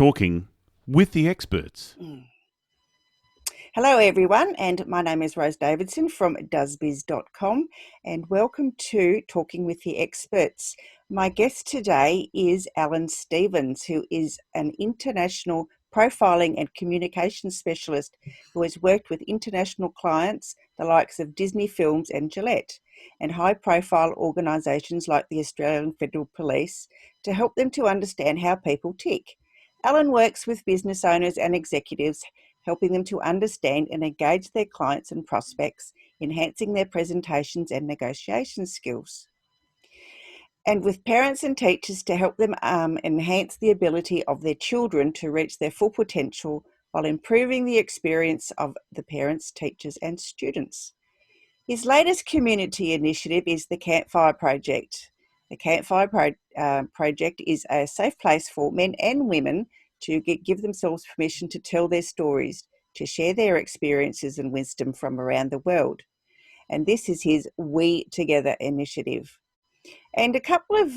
talking with the experts. Hello everyone, and my name is Rose Davidson from doesbiz.com, and welcome to Talking with the Experts. My guest today is Alan Stevens, who is an international profiling and communication specialist who has worked with international clients, the likes of Disney Films and Gillette, and high-profile organisations like the Australian Federal Police to help them to understand how people tick. Alan works with business owners and executives, helping them to understand and engage their clients and prospects, enhancing their presentations and negotiation skills. And with parents and teachers to help them enhance the ability of their children to reach their full potential while improving the experience of the parents, teachers and students. His latest community initiative is the Campfire Project. The Campfire Project is a safe place for men and women to give themselves permission to tell their stories, to share their experiences and wisdom from around the world. And this is his We Together initiative. And a couple of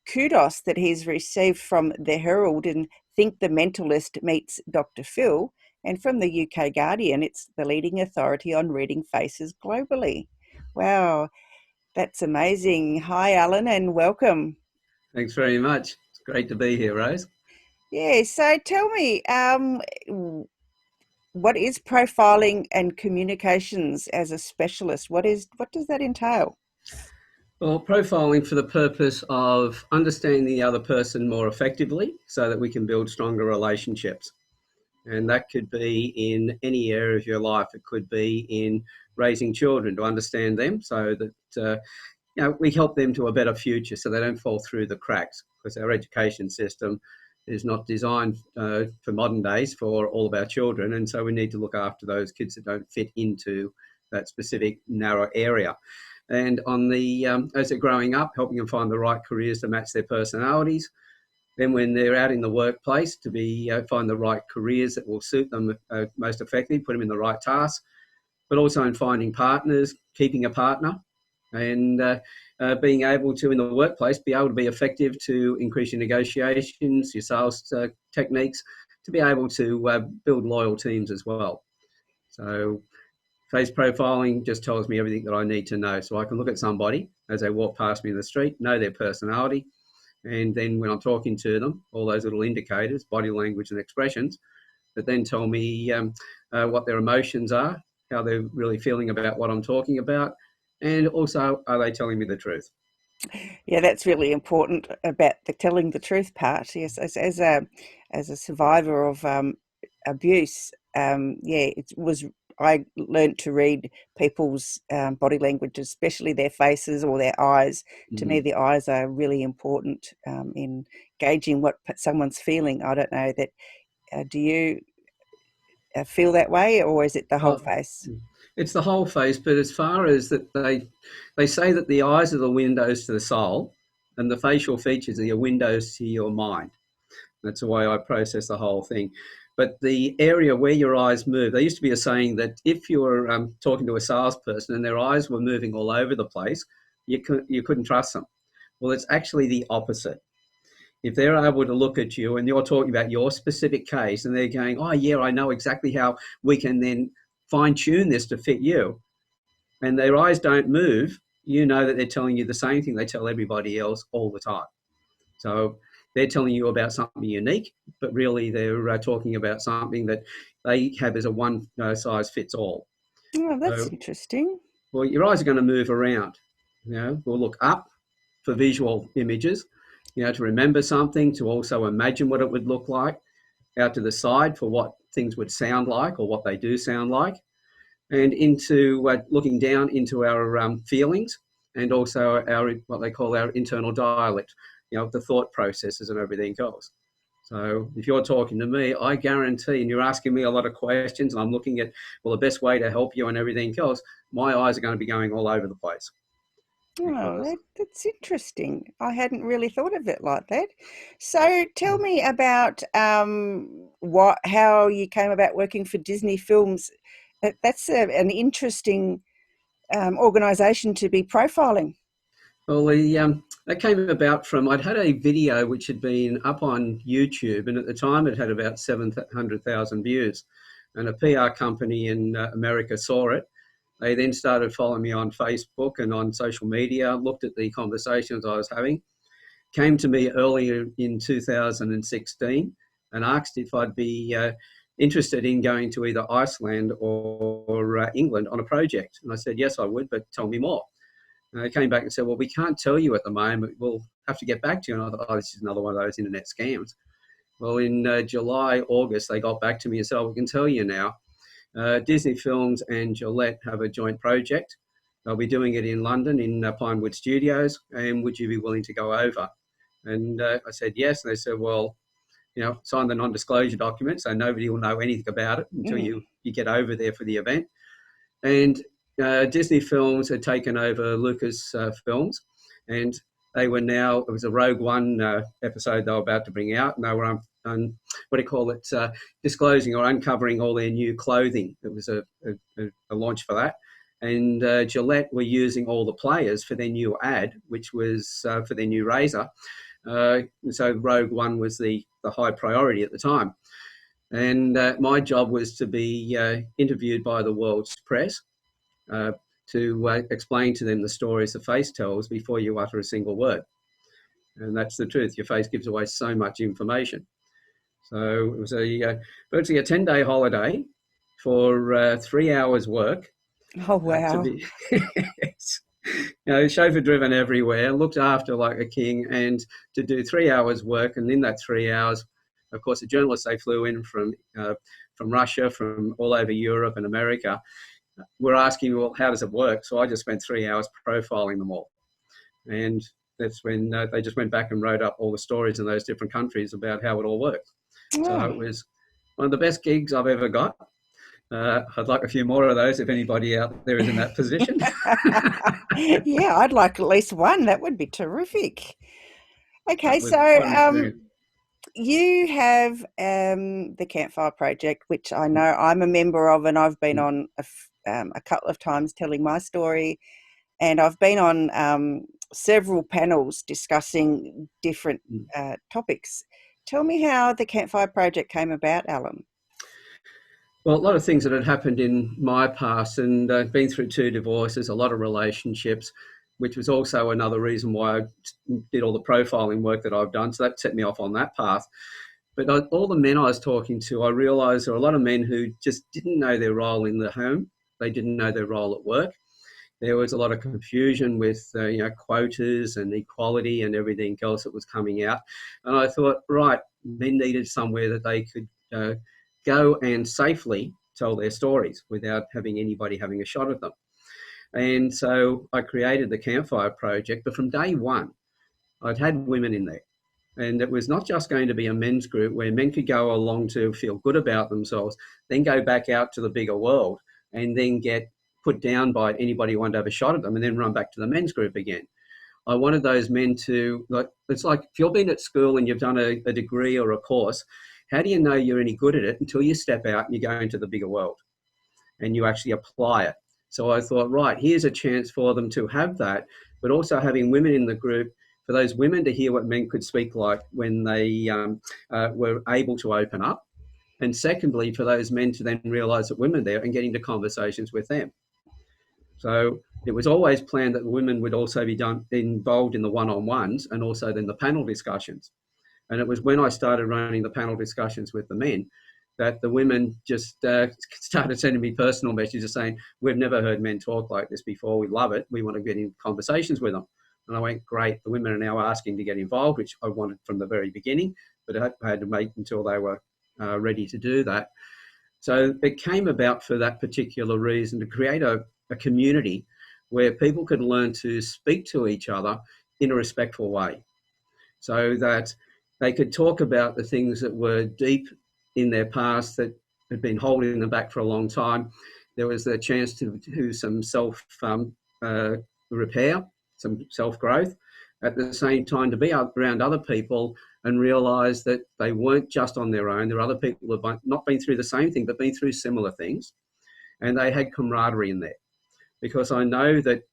kudos that he's received from the Herald and Think the Mentalist Meets Dr. Phil, and from the UK Guardian, it's the leading authority on reading faces globally. Wow, that's amazing. Hi, Alan, and welcome. Thanks very much. It's great to be here, Rose. Yeah, so tell me, what is profiling and communications as a specialist? What does that entail? Well, profiling for the purpose of understanding the other person more effectively so that we can build stronger relationships. And that could be in any area of your life. It could be in raising children, to understand them so that we help them to a better future so they don't fall through the cracks, because our education system is not designed for modern days for all of our children, and so we need to look after those kids that don't fit into that specific narrow area. And on the as they're growing up, helping them find the right careers to match their personalities. Then when they're out in the workplace, to find the right careers that will suit them most effectively, put them in the right tasks, but also in finding partners, keeping a partner, and being able to, in the workplace, be able to be effective to increase your negotiations, your sales techniques, to be able to build loyal teams as well. So face profiling just tells me everything that I need to know. So I can look at somebody as they walk past me in the street, know their personality, and then when I'm talking to them, all those little indicators, body language and expressions, that then tell me what their emotions are, how they're really feeling about what I'm talking about, and also, are they telling me the truth? Yeah, that's really important about the telling the truth part. Yes, as a survivor of abuse, I learned to read people's body language, especially their faces or their eyes. Mm-hmm. To me, the eyes are really important in gauging what someone's feeling. I don't know that. Do you feel that way, or is it the whole face? It's the whole face, but as far as that, they say that the eyes are the windows to the soul, and the facial features are your windows to your mind. That's the way I process the whole thing. But the area where your eyes move, there used to be a saying that if you were talking to a salesperson and their eyes were moving all over the place, you couldn't trust them. Well, it's actually the opposite. If they're able to look at you and you're talking about your specific case and they're going, oh yeah, I know exactly how we can then fine tune this to fit you, and their eyes don't move, you know that they're telling you the same thing they tell everybody else all the time. So they're telling you about something unique, but really they're talking about something that they have as a one size fits all. Oh, that's interesting. Well, your eyes are going to move around. We'll look up for visual images, to remember something, to also imagine what it would look like, out to the side for what things would sound like or what they do sound like, and into looking down into our feelings, and also our what they call our internal dialect, the thought processes and everything else. So if you're talking to me, I guarantee, and you're asking me a lot of questions, and I'm looking at, the best way to help you and everything else, my eyes are going to be going all over the place. Oh, that's interesting. I hadn't really thought of it like that. So tell me about how you came about working for Disney Films. That's an interesting organisation to be profiling. Well, That came about from, I'd had a video which had been up on YouTube, and at the time it had about 700,000 views. And a PR company in America saw it. They then started following me on Facebook and on social media, looked at the conversations I was having, came to me earlier in 2016 and asked if I'd be interested in going to either Iceland or England on a project. And I said, yes, I would, but tell me more. And they came back and said, well, we can't tell you at the moment. We'll have to get back to you. And I thought, oh, this is another one of those internet scams. Well, in July, August, they got back to me and said, oh, we can tell you now. Disney Films and Gillette have a joint project. They'll be doing it in London in Pinewood Studios. And would you be willing to go over? And I said, yes. And they said, well, sign the non-disclosure document so nobody will know anything about it until you get over there for the event. And Disney Films had taken over Lucas Films, and they were now, it was a Rogue One episode they were about to bring out, and they were, disclosing or uncovering all their new clothing. It was a launch for that. And Gillette were using all the players for their new ad, which was for their new razor. So Rogue One was the high priority at the time. And my job was to be interviewed by the world's press to explain to them the stories the face tells before you utter a single word. And that's the truth. Your face gives away so much information. So it was virtually a 10-day holiday for 3 hours work. Oh, wow. Chauffeur driven everywhere, looked after like a king, and to do 3 hours work. And in that 3 hours, of course, the journalists they flew in from Russia, from all over Europe and America, were asking, well, how does it work? So I just spent 3 hours profiling them all. And that's when they just went back and wrote up all the stories in those different countries about how it all works. Oh. So it was one of the best gigs I've ever got. I'd like a few more of those if anybody out there is in that position. Yeah, I'd like at least one. That would be terrific. Okay, so you have the Campfire Project, which I know I'm a member of, and I've been on a couple of times telling my story, and I've been on several panels discussing different topics. Tell me how the Campfire Project came about, Alan. Well, a lot of things that had happened in my past, and I've been through 2 divorces, a lot of relationships, which was also another reason why I did all the profiling work that I've done. So that set me off on that path. But all the men I was talking to, I realised there were a lot of men who just didn't know their role in the home. They didn't know their role at work. There was a lot of confusion with quotas and equality and everything else that was coming out. And I thought, right, men needed somewhere that they could go and safely tell their stories without having anybody having a shot at them. And so I created the Campfire Project, but from day one, I'd had women in there. And it was not just going to be a men's group where men could go along to feel good about themselves, then go back out to the bigger world and then get put down by anybody who wanted to have a shot at them and then run back to the men's group again. I wanted those men to, it's like if you've been at school and you've done a degree or a course, how do you know you're any good at it until you step out and you go into the bigger world and you actually apply it? So I thought, right, here's a chance for them to have that, but also having women in the group, for those women to hear what men could speak like when they were able to open up. And secondly, for those men to then realise that women are there and get into conversations with them. So it was always planned that women would also be involved in the one-on-ones and also then the panel discussions. And it was when I started running the panel discussions with the men that the women just started sending me personal messages saying, we've never heard men talk like this before. We love it. We want to get in conversations with them. And I went, great. The women are now asking to get involved, which I wanted from the very beginning, but I had to wait until they were ready to do that. So it came about for that particular reason, to create a community where people could learn to speak to each other in a respectful way, so that they could talk about the things that were deep in their past that had been holding them back for a long time. There was a chance to do some self-repair, some self-growth, at the same time to be around other people and realise that they weren't just on their own. There are other people who have not been through the same thing, but been through similar things. And they had camaraderie in there. Because I know that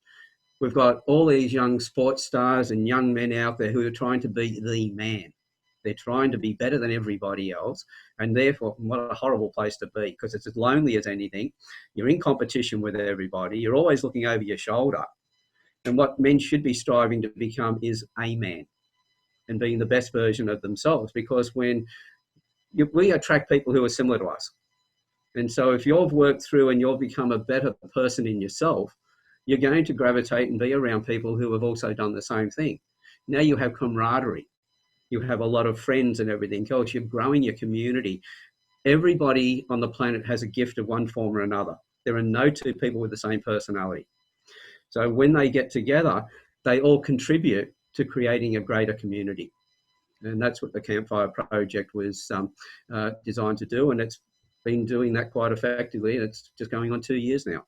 We've got all these young sports stars and young men out there who are trying to be the man. They're trying to be better than everybody else. And therefore, what a horrible place to be, because it's as lonely as anything. You're in competition with everybody. You're always looking over your shoulder. And what men should be striving to become is a man and being the best version of themselves. Because when we attract people who are similar to us. And so if you've worked through and you've become a better person in yourself, you're going to gravitate and be around people who have also done the same thing. Now you have camaraderie. You have a lot of friends and everything else. You're growing your community. Everybody on the planet has a gift of one form or another. There are no two people with the same personality. So when they get together, they all contribute to creating a greater community. And that's what the Campfire Project was designed to do. And it's been doing that quite effectively. And it's just going on 2 years now.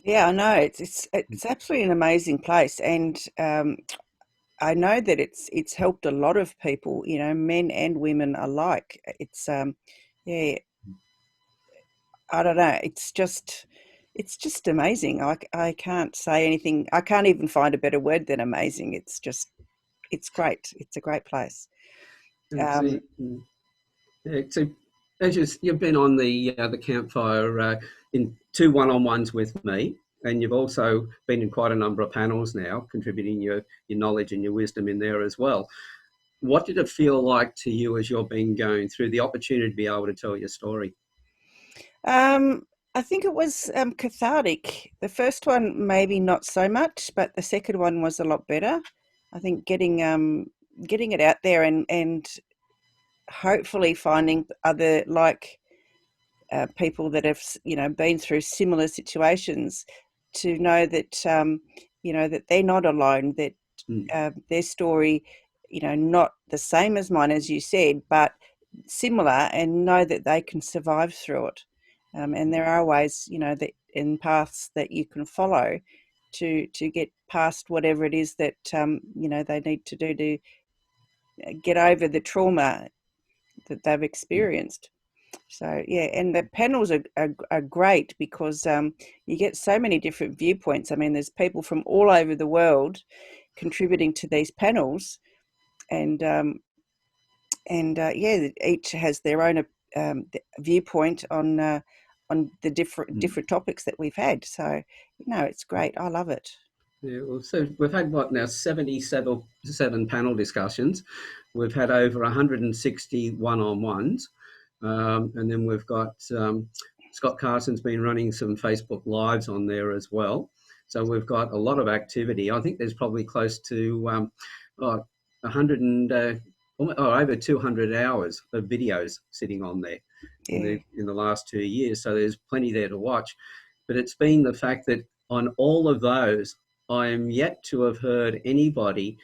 Yeah, I know it's absolutely an amazing place, and I know that it's helped a lot of people, men and women alike. Yeah, I don't know. It's just amazing. I can't say anything. I can't even find a better word than amazing. It's great. It's a great place. And see, so as you've been on the Campfire in 2 one-on-ones with me, and you've also been in quite a number of panels now, contributing your knowledge and your wisdom in there as well. What did it feel like to you as you've been going through the opportunity to be able to tell your story? I think it was cathartic. The first one maybe not so much, but the second one was a lot better. I think getting it out there and hopefully finding other people that have been through similar situations, to know that that they're not alone, that their story, not the same as mine, as you said, but similar, and know that they can survive through it. And there are ways, that in paths that you can follow to get past whatever it is that they need to do to get over the trauma that they've experienced. So yeah, and the panels are great, because you get so many different viewpoints. I mean, there's people from all over the world contributing to these panels, and yeah, each has their own viewpoint on the different topics that we've had. So it's great. I love it. Yeah, well, so we've had now 77 panel discussions. We've had over 160 one-on-ones. And then we've got Scott Carson's been running some Facebook Lives on there as well. So we've got a lot of activity. I think there's probably close to 100 and over 200 hours of videos sitting on there in the last 2 years. So there's plenty there to watch. But it's been the fact that on all of those, I am yet to have heard anybody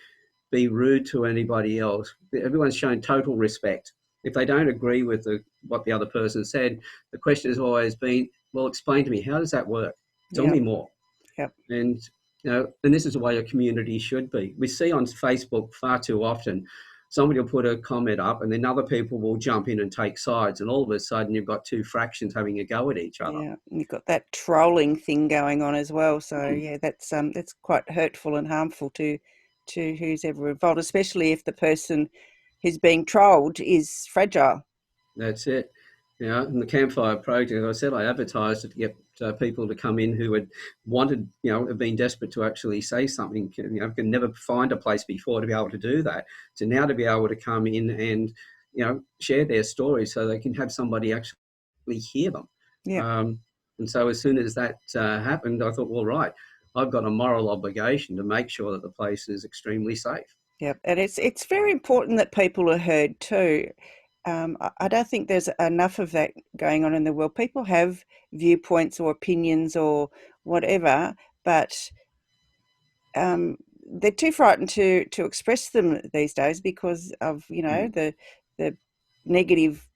be rude to anybody else. Everyone's shown total respect. If they don't agree with what the other person said, the question has always been, well, explain to me, how does that work? Tell me more. Yep. And, and this is the way a community should be. We see on Facebook far too often, somebody will put a comment up and then other people will jump in and take sides. And all of a sudden you've got two fractions having a go at each other. Yeah, and you've got that trolling thing going on as well. So yeah, that's quite hurtful and harmful to who's ever involved, especially if the person who's being trolled is fragile. That's it. And the Campfire Project, as I said, I advertised it to get people to come in who had wanted, have been desperate to actually say something. Can never find a place before to be able to do that. So now to be able to come in and, share their stories so they can have somebody actually hear them. Yeah. And so as soon as that happened, I thought, well, right, I've got a moral obligation to make sure that the place is extremely safe. Yeah, and it's very important that people are heard too. I don't think there's enough of that going on in the world. People have viewpoints or opinions or whatever, but they're too frightened to express them these days because of the negative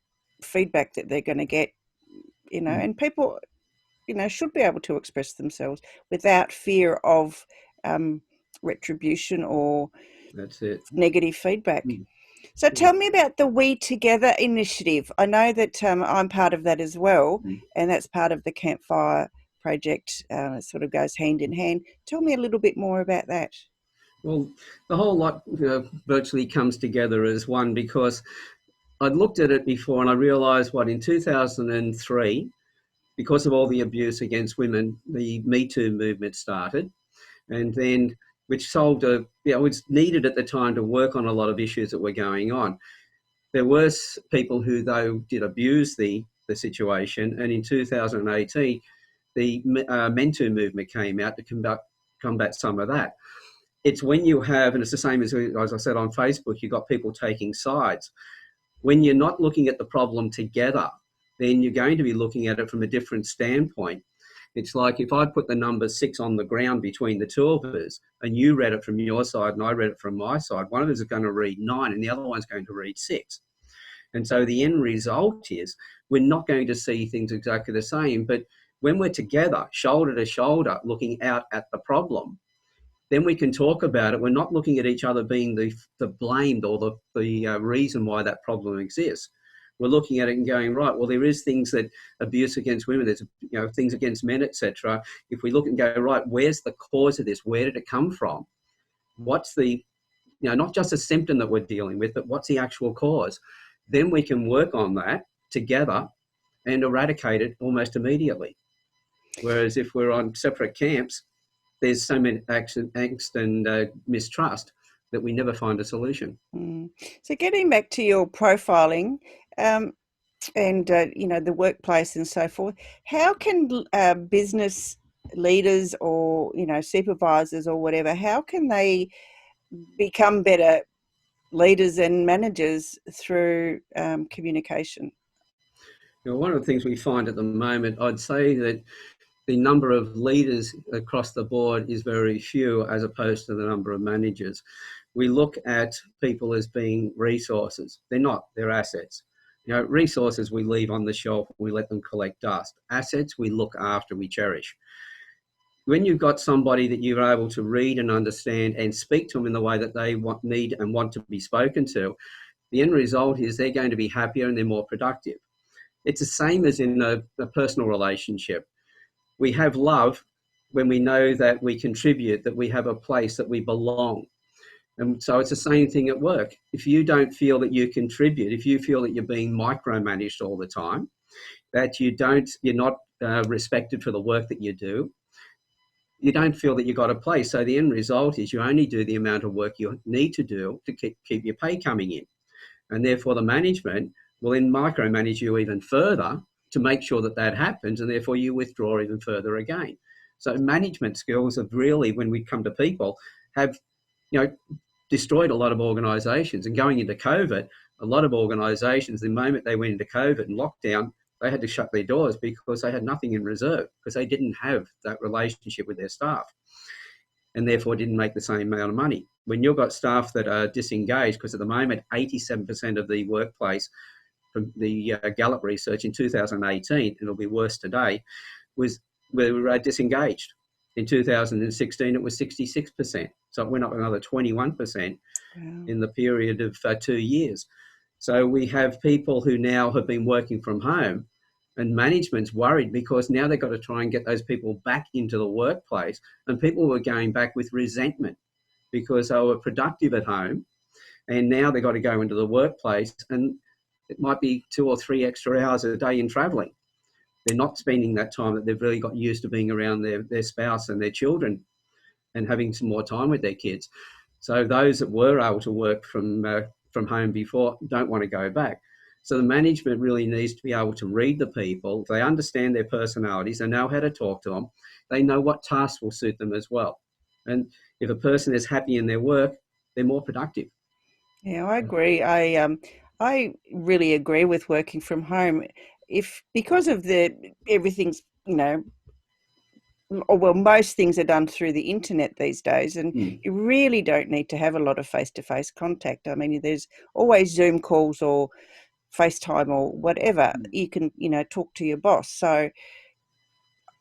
feedback that they're going to get. And people should be able to express themselves without fear of retribution or that's it, negative feedback. So tell me about the We Together initiative. I know that I'm part of that as well, and that's part of the Campfire Project. It sort of goes hand in hand. Tell me a little bit more about that. Well, the whole lot virtually comes together as one, because I'd looked at it before and I realised in 2003, because of all the abuse against women, the Me Too movement started, and then which solved it was needed at the time to work on a lot of issues that were going on. There were people who, though, did abuse the situation, and in 2018, the Men Too movement came out to combat some of that. It's when you have, and it's the same as I said on Facebook, you've got people taking sides. When you're not looking at the problem together, then you're going to be looking at it from a different standpoint. It's like if I put the number 6 on the ground between the two of us, and you read it from your side and I read it from my side, one of us is going to read 9 and the other one's going to read 6. And so the end result is we're not going to see things exactly the same. But when we're together, shoulder to shoulder, looking out at the problem, then we can talk about it. We're not looking at each other being the blamed or the reason why that problem exists. We're looking at it and going, right, well, there is things that abuse against women, there's things against men, etc. If we look and go, right, where's the cause of this? Where did it come from? What's the, not just a symptom that we're dealing with, but what's the actual cause? Then we can work on that together and eradicate it almost immediately. Whereas if we're on separate camps, there's so many angst and mistrust that we never find a solution. So getting back to your profiling and, the workplace and so forth, how can business leaders or, supervisors or whatever, how can they become better leaders and managers through communication? One of the things we find at the moment, I'd say that the number of leaders across the board is very few as opposed to the number of managers. We look at people as being resources. They're not, they're assets. Resources we leave on the shelf, we let them collect dust. Assets we look after, we cherish. When you've got somebody that you're able to read and understand and speak to them in the way that they need and want to be spoken to, the end result is they're going to be happier and they're more productive. It's the same as in a personal relationship. We have love when we know that we contribute, that we have a place, that we belong. And so it's the same thing at work. If you don't feel that you contribute, if you feel that you're being micromanaged all the time, that you're not respected for the work that you do, you don't feel that you've got a place. So the end result is you only do the amount of work you need to do to keep your pay coming in. And therefore the management will then micromanage you even further to make sure that that happens, and therefore you withdraw even further again. So management skills have really, when we come to people, have destroyed a lot of organisations. And going into COVID, a lot of organisations, the moment they went into COVID and lockdown, they had to shut their doors because they had nothing in reserve, because they didn't have that relationship with their staff and therefore didn't make the same amount of money. When you've got staff that are disengaged, because at the moment 87% of the workplace, from the Gallup research in 2018, it'll be worse today, were disengaged. In 2016, it was 66%. So it went up another 21% in the period of 2 years. So we have people who now have been working from home, and management's worried because now they've got to try and get those people back into the workplace, and people were going back with resentment because they were productive at home, and now they've got to go into the workplace, and it might be 2 or 3 extra hours a day in travelling. They're not spending that time that they've really got used to being around their spouse and their children and having some more time with their kids. So those that were able to work from home before don't want to go back. So the management really needs to be able to read the people. They understand their personalities. They know how to talk to them. They know what tasks will suit them as well. And if a person is happy in their work, they're more productive. Yeah, I agree. I really agree with working from home. Because of everything's, most things are done through the internet these days, and you really don't need to have a lot of face-to-face contact. I mean, there's always Zoom calls or FaceTime or whatever. You can, talk to your boss. So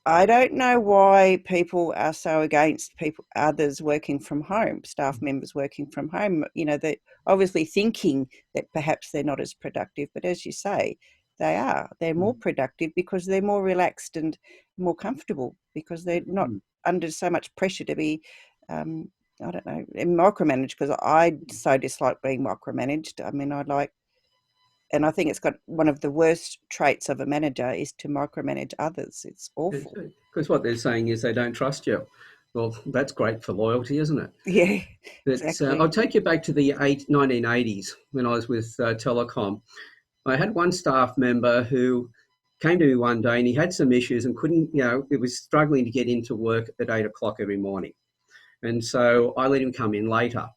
I don't know why people are so against others working from home, staff members working from home. They're obviously thinking that perhaps they're not as productive. But as you say, they're more productive because they're more relaxed and more comfortable because they're not under so much pressure to be I don't know, micromanaged, because I so dislike being micromanaged. I mean, and I think it's got one of the worst traits of a manager is to micromanage others. It's awful. Because what they're saying is they don't trust you. Well, that's great for loyalty, isn't it? Yeah, But exactly. I'll take you back to the 1980s when I was with Telecom. I had one staff member who came to me one day and he had some issues and couldn't, it was struggling to get into work at 8 o'clock every morning. And so I let him come in later.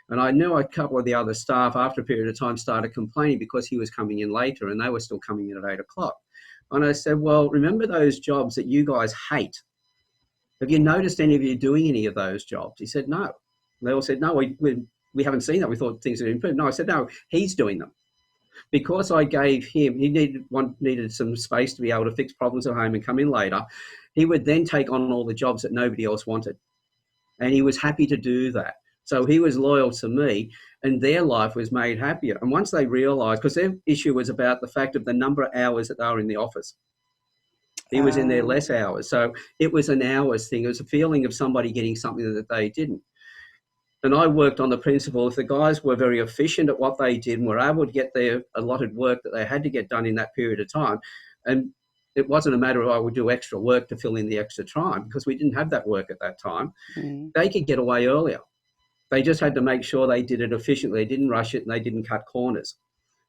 And I knew a couple of the other staff after a period of time started complaining because he was coming in later and they were still coming in at 8 o'clock. And I said, well, remember those jobs that you guys hate? Have you noticed any of you doing any of those jobs? He said, no. They all said, no, we haven't seen that. We thought things had improved. No, I said, no, he's doing them. Because I gave him, he needed some space to be able to fix problems at home and come in later. He would then take on all the jobs that nobody else wanted. And he was happy to do that. So he was loyal to me and their life was made happier. And once they realised, because their issue was about the fact of the number of hours that they were in the office. He was in there less hours. So it was an hours thing. It was a feeling of somebody getting something that they didn't. And I worked on the principle if the guys were very efficient at what they did and were able to get their allotted work that they had to get done in that period of time, and it wasn't a matter of I would do extra work to fill in the extra time because we didn't have that work at that time, they could get away earlier. They just had to make sure they did it efficiently. They didn't rush it and they didn't cut corners.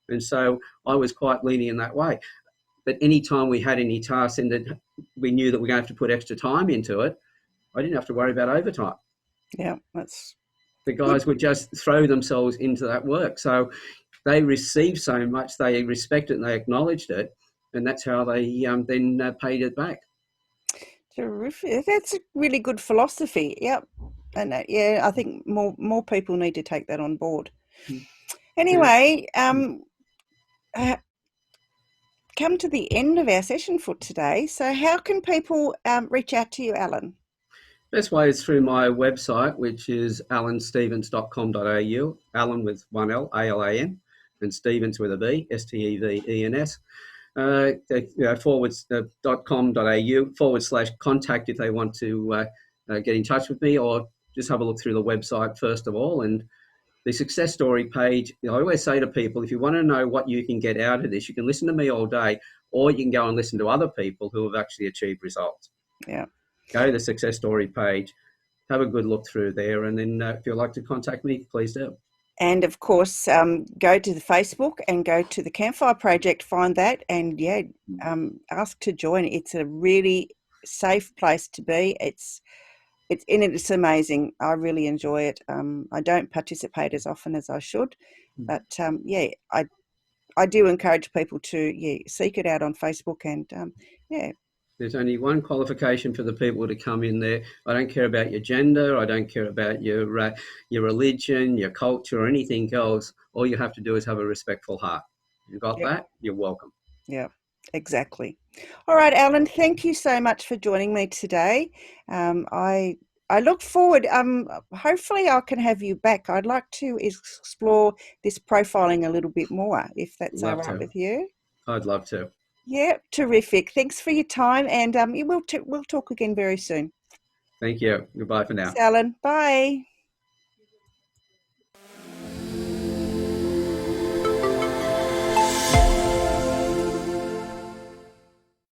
And so I was quite lenient in that way. But any time we had any tasks and that we knew that we're going to have to put extra time into it, I didn't have to worry about overtime. Yeah, that's... The guys would just throw themselves into that work. So they received so much, they respected it and they acknowledged it. And that's how they then paid it back. Terrific. That's a really good philosophy. Yep. And I think more people need to take that on board. Anyway, come to the end of our session for today. So how can people reach out to you, Alan? Best way is through my website, which is alanstevens.com.au, Alan with one L, ALAN, and Stevens with a B, STEVENS. .com.au/contact if they want to get in touch with me, or just have a look through the website first of all. And the success story page, I always say to people, if you want to know what you can get out of this, you can listen to me all day, or you can go and listen to other people who have actually achieved results. Yeah. Go to the success story page, have a good look through there, and then if you'd like to contact me, please do. And of course, go to the Facebook and go to the Campfire Project, find that, and ask to join. It's a really safe place to be. It's amazing. I really enjoy it. I don't participate as often as I should, but I do encourage people to seek it out on Facebook and There's only one qualification for the people to come in there. I don't care about your gender. I don't care about your religion, your culture, or anything else. All you have to do is have a respectful heart. You got that? You're welcome. Yeah, exactly. All right, Alan, thank you so much for joining me today. I look forward. Hopefully I can have you back. I'd like to explore this profiling a little bit more, if that's all right with you. I'd love to. Yeah, terrific. Thanks for your time, and we'll talk again very soon. Thank you. Goodbye for now. Thanks, Alan. Bye.